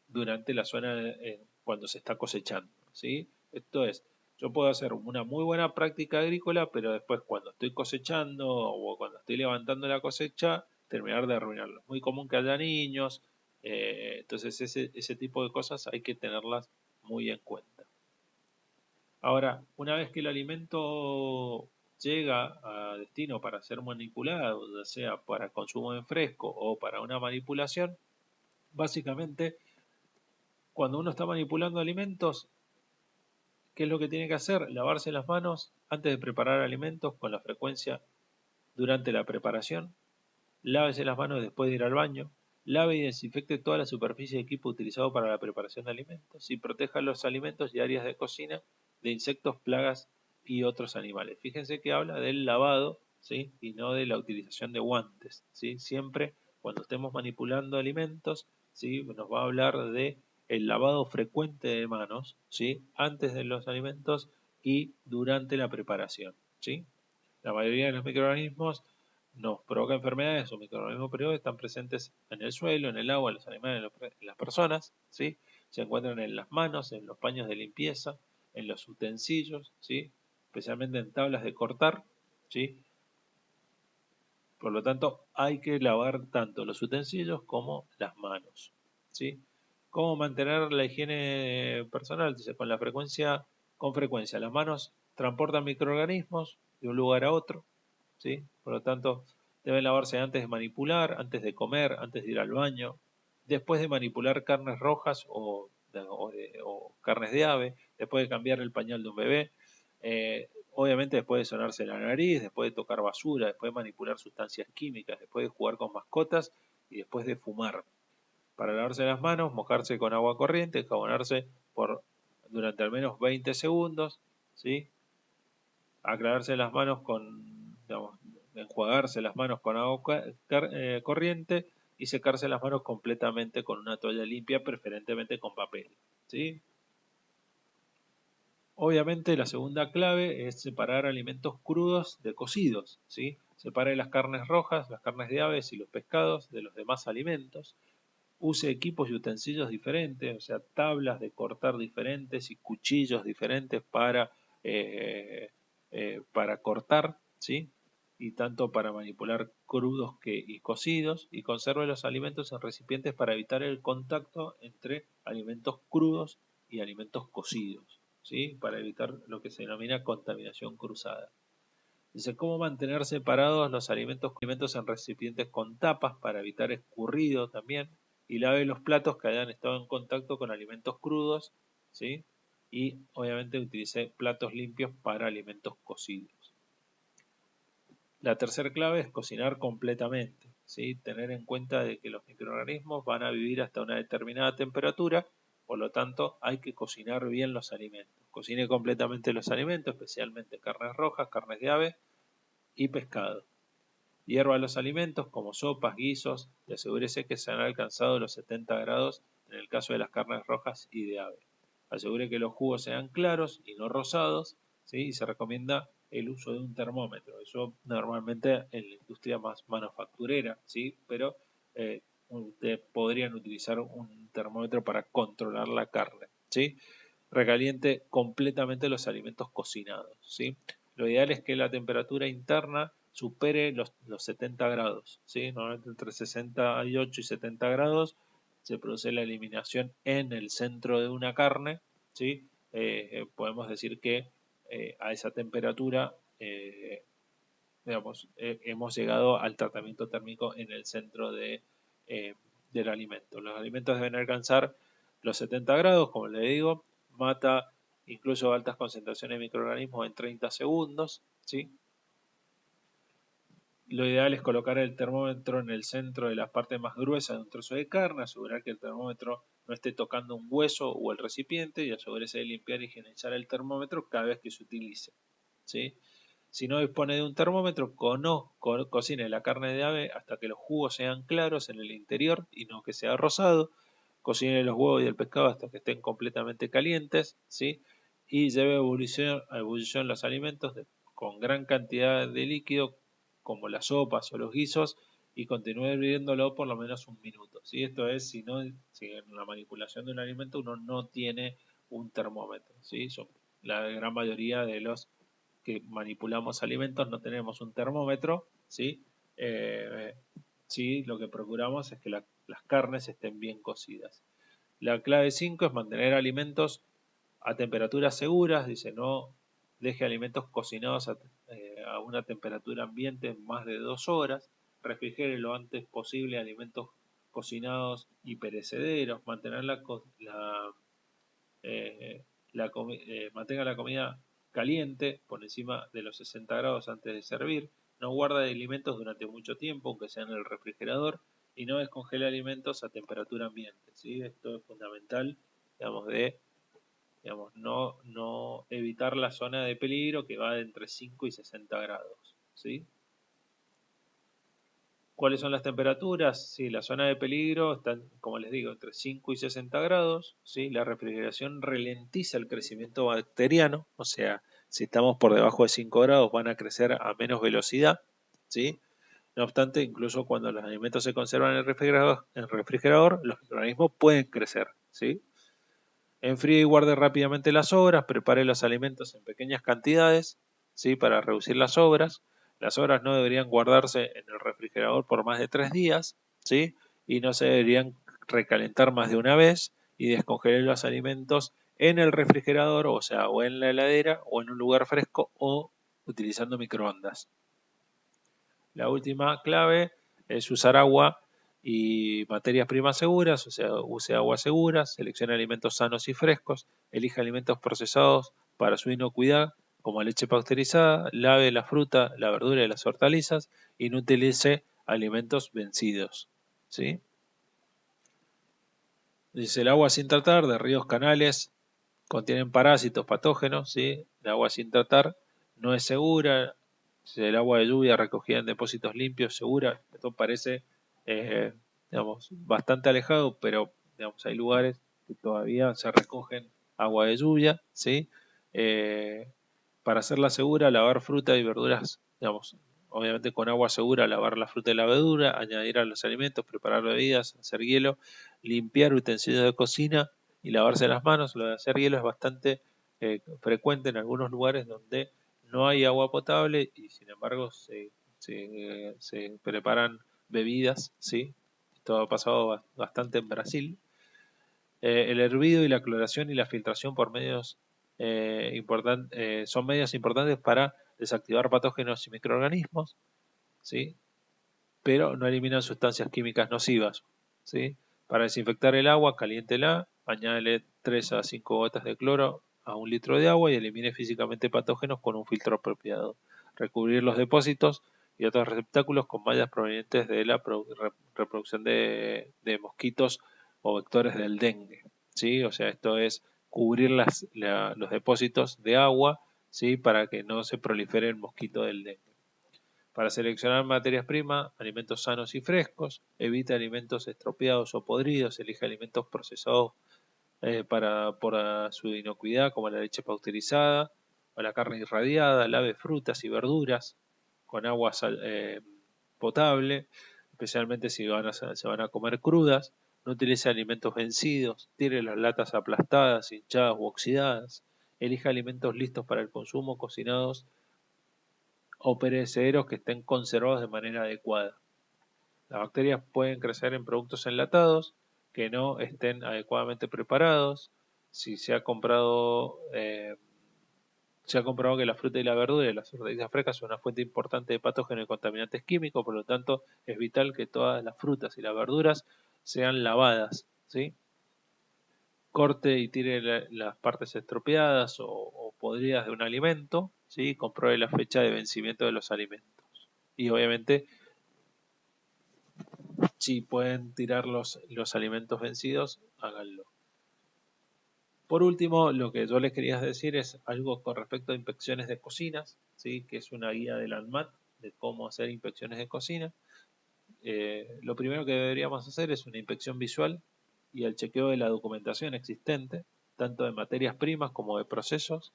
Durante la zona cuando se está cosechando, ¿sí? Esto es, yo puedo hacer una muy buena práctica agrícola, pero después cuando estoy cosechando o cuando estoy levantando la cosecha, terminar de arruinarlo. Es muy común que haya niños, entonces ese tipo de cosas hay que tenerlas muy en cuenta. Ahora, una vez que el alimento llega a destino para ser manipulado, ya sea para consumo en fresco o para una manipulación, básicamente cuando uno está manipulando alimentos, ¿qué es lo que tiene que hacer? Lavarse las manos antes de preparar alimentos con la frecuencia durante la preparación, lávese las manos después de ir al baño, lave y desinfecte toda la superficie de equipo utilizado para la preparación de alimentos y proteja los alimentos y áreas de cocina de insectos, plagas y otros animales. Fíjense que habla del lavado, ¿sí? Y no de la utilización de guantes, ¿sí? Siempre cuando estemos manipulando alimentos, ¿sí? Nos va a hablar de el lavado frecuente de manos, ¿sí? Antes de los alimentos y durante la preparación, ¿sí? La mayoría de los microorganismos nos provoca enfermedades o microorganismos periódicos están presentes en el suelo, en el agua, en los animales, en las personas, ¿sí? Se encuentran en las manos, en los paños de limpieza, en los utensilios, ¿sí? Especialmente en tablas de cortar, ¿sí? Por lo tanto, hay que lavar tanto los utensilios como las manos, ¿sí? ¿Cómo mantener la higiene personal? Dice, con frecuencia. Las manos transportan microorganismos de un lugar a otro, ¿sí? Por lo tanto, deben lavarse antes de manipular, antes de comer, antes de ir al baño, después de manipular carnes rojas o carnes de ave, después de cambiar el pañal de un bebé, obviamente después de sonarse la nariz, después de tocar basura, después de manipular sustancias químicas, después de jugar con mascotas y después de fumar. Para lavarse las manos, mojarse con agua corriente, jabonarse durante al menos 20 segundos, ¿sí? Aclararse las manos digamos, enjuagarse las manos con agua corriente y secarse las manos completamente con una toalla limpia, preferentemente con papel, ¿sí? Obviamente la segunda clave es separar alimentos crudos de cocidos, ¿sí? Separe las carnes rojas, las carnes de aves y los pescados de los demás alimentos. Use equipos y utensilios diferentes, o sea, tablas de cortar diferentes y cuchillos diferentes para cortar, ¿sí? Y tanto para manipular crudos y cocidos, y conserve los alimentos en recipientes para evitar el contacto entre alimentos crudos y alimentos cocidos, ¿sí? Para evitar lo que se denomina contaminación cruzada. Dice, ¿cómo mantener separados los alimentos en recipientes con tapas para evitar escurrido también? Y lave los platos que hayan estado en contacto con alimentos crudos, ¿sí? Y obviamente utilice platos limpios para alimentos cocidos. La tercera clave es cocinar completamente, ¿sí? Tener en cuenta de que los microorganismos van a vivir hasta una determinada temperatura, por lo tanto hay que cocinar bien los alimentos. Cocine completamente los alimentos, especialmente carnes rojas, carnes de ave y pescado. Hierva los alimentos como sopas, guisos y asegúrese que se han alcanzado los 70 grados en el caso de las carnes rojas y de ave. Asegure que los jugos sean claros y no rosados, ¿sí? Y se recomienda el uso de un termómetro. Eso normalmente en la industria más manufacturera, ¿sí? Pero ustedes podrían utilizar un termómetro para controlar la carne, ¿sí? Recaliente completamente los alimentos cocinados, ¿sí? Lo ideal es que la temperatura interna supere los 70 grados, ¿sí? Normalmente entre 68 y 70 grados se produce la eliminación en el centro de una carne, ¿sí? Podemos decir que a esa temperatura hemos llegado al tratamiento térmico en el centro del alimento. Los alimentos deben alcanzar los 70 grados, como le digo, mata incluso altas concentraciones de microorganismos en 30 segundos, ¿sí? Lo ideal es colocar el termómetro en el centro de la parte más gruesa de un trozo de carne, asegurar que el termómetro no esté tocando un hueso o el recipiente y asegurarse de limpiar y higienizar el termómetro cada vez que se utilice, ¿sí? Si no dispone de un termómetro, cocine la carne de ave hasta que los jugos sean claros en el interior y no que sea rosado. Cocine los huevos y el pescado hasta que estén completamente calientes, ¿sí? Y lleve a ebullición los alimentos con gran cantidad de líquido como las sopas o los guisos y continúe hirviéndolo por lo menos un minuto, ¿sí? Esto es si en la manipulación de un alimento uno no tiene un termómetro, ¿sí? La gran mayoría de los que manipulamos alimentos no tenemos un termómetro, ¿sí? Eh, sí, lo que procuramos es que las carnes estén bien cocidas. La clave 5 es mantener alimentos a temperaturas seguras, dice no deje alimentos cocinados a una temperatura ambiente más de 2 horas, refrigere lo antes posible alimentos cocinados y perecederos, mantenga la comida caliente por encima de los 60 grados antes de servir, no guarde alimentos durante mucho tiempo, aunque sea en el refrigerador, y no descongele alimentos a temperatura ambiente, ¿sí? Esto es fundamental, no evitar la zona de peligro que va de entre 5 y 60 grados, ¿sí? ¿Cuáles son las temperaturas? Sí, la zona de peligro está, como les digo, entre 5 y 60 grados, ¿sí? La refrigeración ralentiza el crecimiento bacteriano, o sea, si estamos por debajo de 5 grados van a crecer a menos velocidad, ¿sí? No obstante, incluso cuando los alimentos se conservan en el refrigerador, los microorganismos pueden crecer, ¿sí? Enfríe y guarde rápidamente las sobras, prepare los alimentos en pequeñas cantidades, ¿sí? Para reducir las sobras. Las sobras no deberían guardarse en el refrigerador por más de 3 días, ¿sí? Y no se deberían recalentar más de una vez y descongelar los alimentos en el refrigerador, o sea, o en la heladera o en un lugar fresco o utilizando microondas. La última clave es usar agua y materias primas seguras, o sea, use agua segura, seleccione alimentos sanos y frescos, elija alimentos procesados para su inocuidad, como leche pasteurizada, lave la fruta, la verdura y las hortalizas y no utilice alimentos vencidos. ¿Sí? Dice, el agua sin tratar de ríos, canales, contienen parásitos patógenos, ¿sí? El agua sin tratar no es segura. El agua de lluvia recogida en depósitos limpios, segura. Esto parece, digamos, bastante alejado, pero digamos, hay lugares que todavía se recogen agua de lluvia, ¿sí? Eh, para hacerla segura, lavar fruta y verduras, digamos, obviamente con agua segura, lavar la fruta y la verdura, añadir a los alimentos, preparar bebidas, hacer hielo, limpiar utensilios de cocina y lavarse las manos. Lo de hacer hielo es bastante frecuente en algunos lugares donde no hay agua potable y sin embargo se preparan bebidas, ¿sí? Esto ha pasado bastante en Brasil. El hervido y la cloración y la filtración por medios son medios importantes para desactivar patógenos y microorganismos, ¿sí? Pero no eliminan sustancias químicas nocivas, ¿sí? Para desinfectar el agua, caliéntela, añádele 3 a 5 gotas de cloro a 1 litro de agua y elimine físicamente patógenos con un filtro apropiado. Recubrir los depósitos y otros receptáculos con mallas provenientes de la reproducción de mosquitos o vectores del dengue, ¿sí? O sea, esto es cubrir los depósitos de agua, ¿sí? Para que no se prolifere el mosquito del dengue. Para seleccionar materias primas, alimentos sanos y frescos, evite alimentos estropeados o podridos, elige alimentos procesados por su inocuidad, como la leche pasteurizada o la carne irradiada, lave frutas y verduras con agua potable, especialmente si se van a comer crudas, no utilice alimentos vencidos, tire las latas aplastadas, hinchadas u oxidadas, elija alimentos listos para el consumo, cocinados o perecederos que estén conservados de manera adecuada. Las bacterias pueden crecer en productos enlatados que no estén adecuadamente preparados. Si se ha comprobado que la fruta y la verdura y las hortalizas frescas son una fuente importante de patógenos y contaminantes químicos, por lo tanto es vital que todas las frutas y las verduras sean lavadas, ¿sí? Corte y tire las partes estropeadas o podridas de un alimento, ¿sí? Compruebe la fecha de vencimiento de los alimentos. Y obviamente, si pueden tirar los alimentos vencidos, háganlo. Por último, lo que yo les quería decir es algo con respecto a inspecciones de cocinas, ¿sí? Que es una guía del ANMAT de cómo hacer inspecciones de cocina. Lo primero que deberíamos hacer es una inspección visual y el chequeo de la documentación existente, tanto de materias primas como de procesos,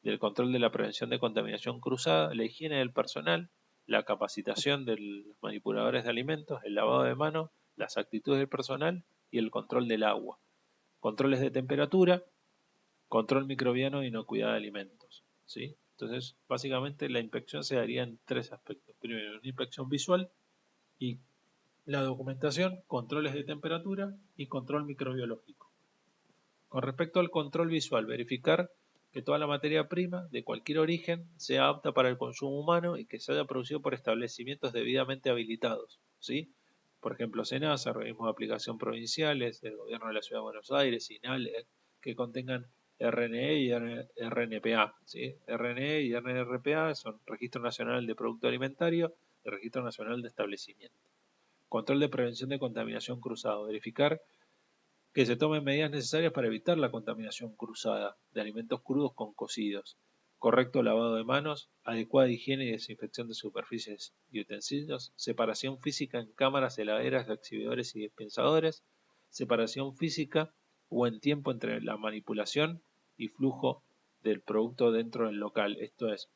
del control de la prevención de contaminación cruzada, la higiene del personal, la capacitación de los manipuladores de alimentos, el lavado de manos, las actitudes del personal y el control del agua. Controles de temperatura, control microbiano y inocuidad de alimentos, ¿sí? Entonces, básicamente la inspección se daría en 3 aspectos. Primero, una inspección visual y la documentación, controles de temperatura y control microbiológico. Con respecto al control visual, verificar que toda la materia prima de cualquier origen sea apta para el consumo humano y que se haya producido por establecimientos debidamente habilitados, ¿sí? Por ejemplo, SENASA, organismos de aplicación provinciales, el gobierno de la Ciudad de Buenos Aires, INALE, que contengan RNE y RNPA, ¿sí? RNE y RNRPA son Registro Nacional de Producto Alimentario y Registro Nacional de Establecimiento. Control de prevención de contaminación cruzado, verificar que se tomen medidas necesarias para evitar la contaminación cruzada de alimentos crudos con cocidos, correcto lavado de manos, adecuada higiene y desinfección de superficies y utensilios, separación física en cámaras, heladeras, exhibidores y dispensadores, separación física o en tiempo entre la manipulación y flujo del producto dentro del local. Esto es,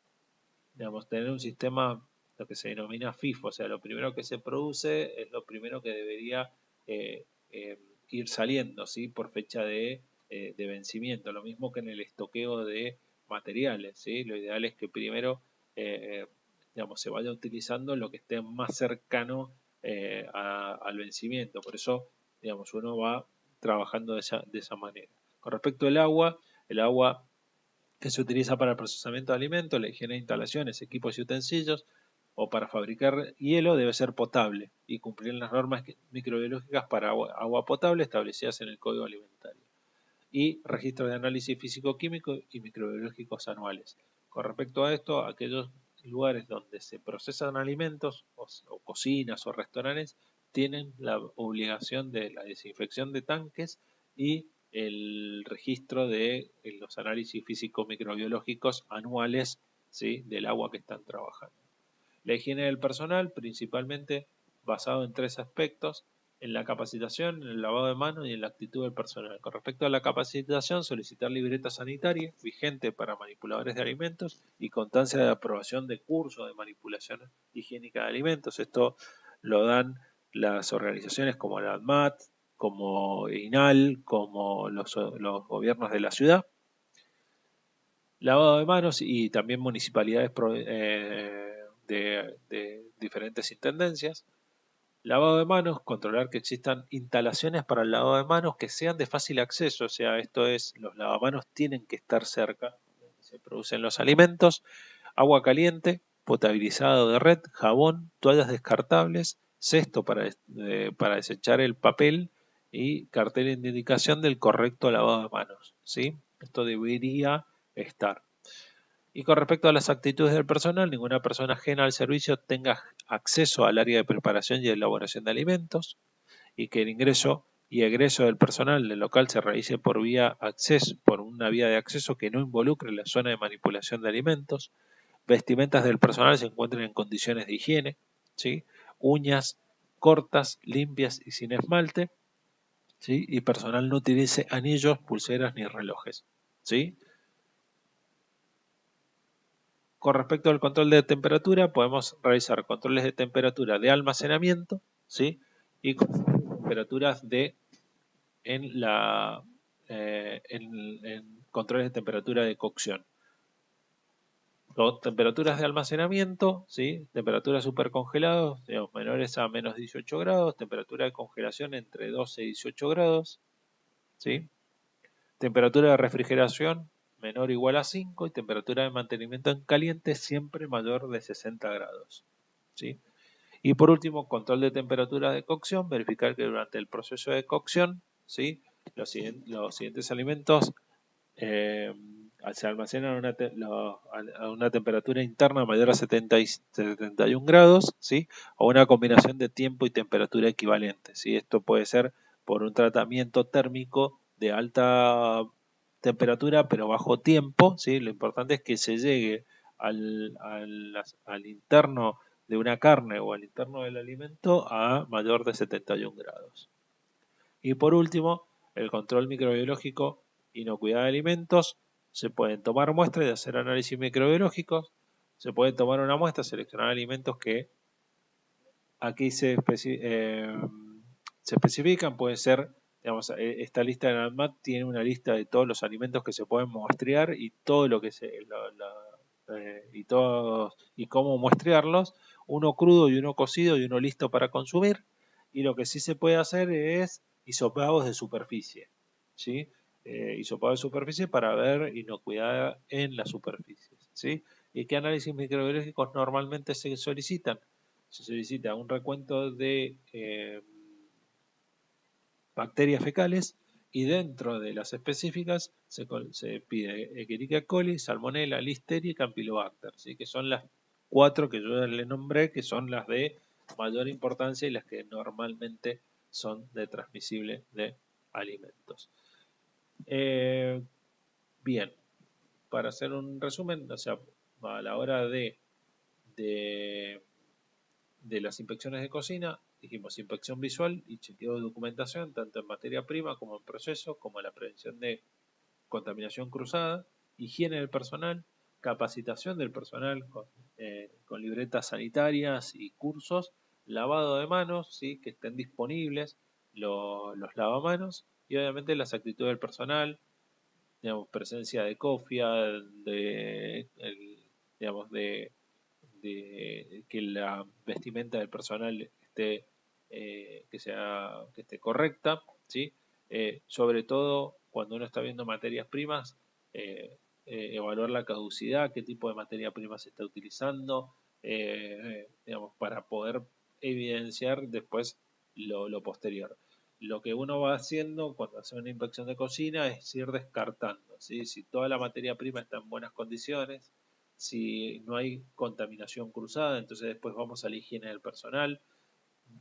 digamos, tener un sistema, lo que se denomina FIFO, o sea, lo primero que se produce es lo primero que debería eh, eh, ir saliendo, ¿sí? Por fecha de vencimiento. Lo mismo que en el estoqueo de materiales, ¿sí? Lo ideal es que primero, digamos, se vaya utilizando lo que esté más cercano al vencimiento. Por eso, digamos, uno va trabajando de esa manera. Con respecto al agua, el agua que se utiliza para el procesamiento de alimentos, la higiene de instalaciones, equipos y utensilios, o para fabricar hielo, debe ser potable y cumplir las normas microbiológicas para agua potable establecidas en el Código Alimentario. Y registro de análisis físico-químico y microbiológicos anuales. Con respecto a esto, aquellos lugares donde se procesan alimentos, o cocinas o restaurantes, tienen la obligación de la desinfección de tanques y el registro de los análisis físico-microbiológicos anuales, ¿sí?, del agua que están trabajando. La higiene del personal, principalmente basado en 3 aspectos: en la capacitación, en el lavado de manos y en la actitud del personal. Con respecto a la capacitación, solicitar libreta sanitaria vigente para manipuladores de alimentos y constancia de aprobación de curso de manipulación higiénica de alimentos. Esto lo dan las organizaciones como la ADMAT, como INAL, como los gobiernos de la ciudad. Lavado de manos y también municipalidades de diferentes intendencias. Lavado de manos, controlar que existan instalaciones para el lavado de manos que sean de fácil acceso, o sea, esto es, los lavamanos tienen que estar cerca donde se producen los alimentos. Agua caliente, potabilizado de red, jabón, toallas descartables, cesto para desechar el papel y cartel de indicación del correcto lavado de manos, ¿sí? Esto debería estar. Y con respecto a las actitudes del personal, ninguna persona ajena al servicio tenga acceso al área de preparación y elaboración de alimentos, y que el ingreso y egreso del personal del local se realice por una vía de acceso que no involucre la zona de manipulación de alimentos. Vestimentas del personal se encuentren en condiciones de higiene, ¿sí? Uñas cortas, limpias y sin esmalte, ¿sí? Y personal no utilice anillos, pulseras ni relojes, ¿sí? Con respecto al control de temperatura, podemos realizar controles de temperatura de almacenamiento, ¿sí? Y temperaturas en controles de temperatura de cocción. Con temperaturas de almacenamiento, ¿sí? Temperaturas supercongelados, digamos, menores a menos 18 grados, temperatura de congelación entre 12 y 18 grados, ¿sí? Temperatura de refrigeración menor o igual a 5 y temperatura de mantenimiento en caliente siempre mayor de 60 grados, ¿sí? Y por último, control de temperatura de cocción, verificar que durante el proceso de cocción, ¿sí?, los siguientes alimentos se almacenan a una temperatura interna mayor a 71 grados, ¿sí?, o una combinación de tiempo y temperatura equivalente, ¿sí? Esto puede ser por un tratamiento térmico de alta temperatura pero bajo tiempo, ¿sí? Lo importante es que se llegue al interno de una carne o al interno del alimento a mayor de 71 grados. Y por último, el control microbiológico, inocuidad de alimentos. Se pueden tomar muestras y hacer análisis microbiológicos. Se puede tomar una muestra, seleccionar alimentos que aquí se especifican. Puede ser, digamos, esta lista de ANMAT tiene una lista de todos los alimentos que se pueden muestrear y todo lo que y cómo muestrearlos, uno crudo y uno cocido y uno listo para consumir. Y lo que sí se puede hacer es hisopados de superficie, ¿sí? Hisopados de superficie para ver inocuidad en las superficies, ¿sí? ¿Y qué análisis microbiológicos normalmente se solicitan? Se solicita un recuento de bacterias fecales y dentro de las específicas se pide Escherichia coli, Salmonella, Listeria y Campylobacter, ¿sí?, que son las 4 que yo le nombré, que son las de mayor importancia y las que normalmente son de transmisible de alimentos. Bien, para hacer un resumen, o sea, a la hora de las inspecciones de cocina, dijimos inspección visual y chequeo de documentación, tanto en materia prima como en proceso, como la prevención de contaminación cruzada higiene del personal, capacitación del personal con libretas sanitarias y cursos, lavado de manos, ¿sí? Que estén disponibles los lavamanos y obviamente las actitudes del personal, digamos, presencia de cofia, digamos, de que la vestimenta del personal esté, que esté correcta, ¿sí? Sobre todo cuando uno está viendo materias primas, evaluar la caducidad, qué tipo de materia prima se está utilizando, digamos, para poder evidenciar después lo posterior. Lo que uno va haciendo cuando hace una inspección de cocina es ir descartando, ¿sí? Si toda la materia prima está en buenas condiciones, si no hay contaminación cruzada, entonces después vamos a la higiene del personal.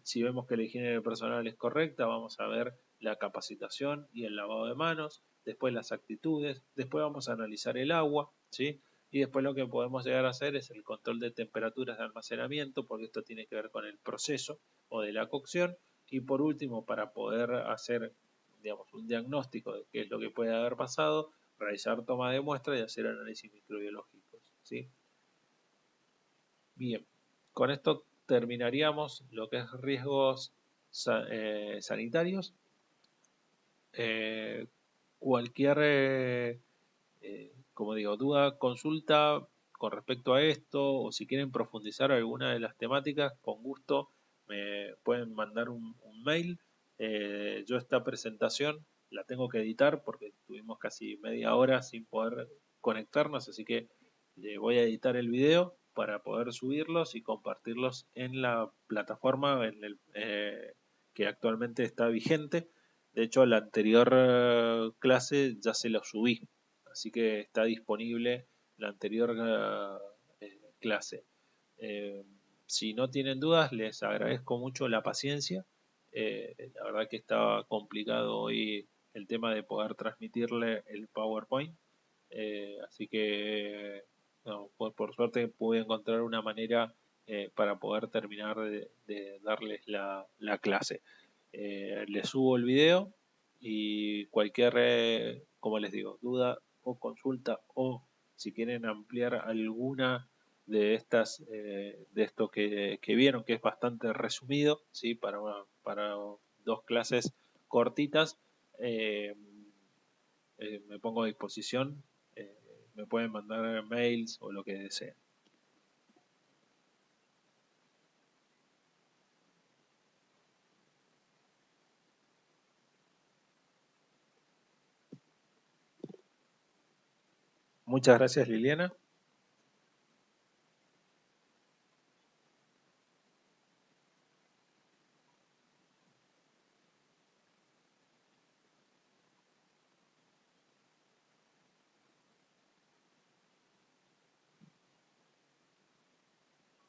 Si vemos que la higiene del personal es correcta, vamos a ver la capacitación y el lavado de manos, después las actitudes, después vamos a analizar el agua, ¿sí? Y después lo que podemos llegar a hacer es el control de temperaturas de almacenamiento, porque esto tiene que ver con el proceso o de la cocción. Y por último, para poder hacer, digamos, un diagnóstico de qué es lo que puede haber pasado, realizar toma de muestra y hacer análisis microbiológicos, ¿sí? Bien, con esto terminaríamos lo que es riesgos sanitarios. Eh, cualquier, como digo, duda, consulta con respecto a esto o si quieren profundizar alguna de las temáticas, con gusto me pueden mandar un mail. Yo esta presentación la tengo que editar porque tuvimos casi media hora sin poder conectarnos, así que voy a editar el video para poder subirlos y compartirlos en la plataforma que actualmente está vigente. De hecho, la anterior clase ya se lo subí, así que está disponible la anterior clase. Eh, si no tienen dudas, les agradezco mucho la paciencia. La verdad que estaba complicado hoy el tema de poder transmitirle el PowerPoint. Así que no, por suerte pude encontrar una manera para poder terminar de darles la clase. Les subo el video y cualquier, como les digo, duda o consulta o si quieren ampliar alguna de estas, de esto que vieron, que es bastante resumido, ¿sí? Para dos clases cortitas, eh, me pongo a disposición, eh, me pueden mandar mails o lo que deseen. Muchas gracias, Liliana.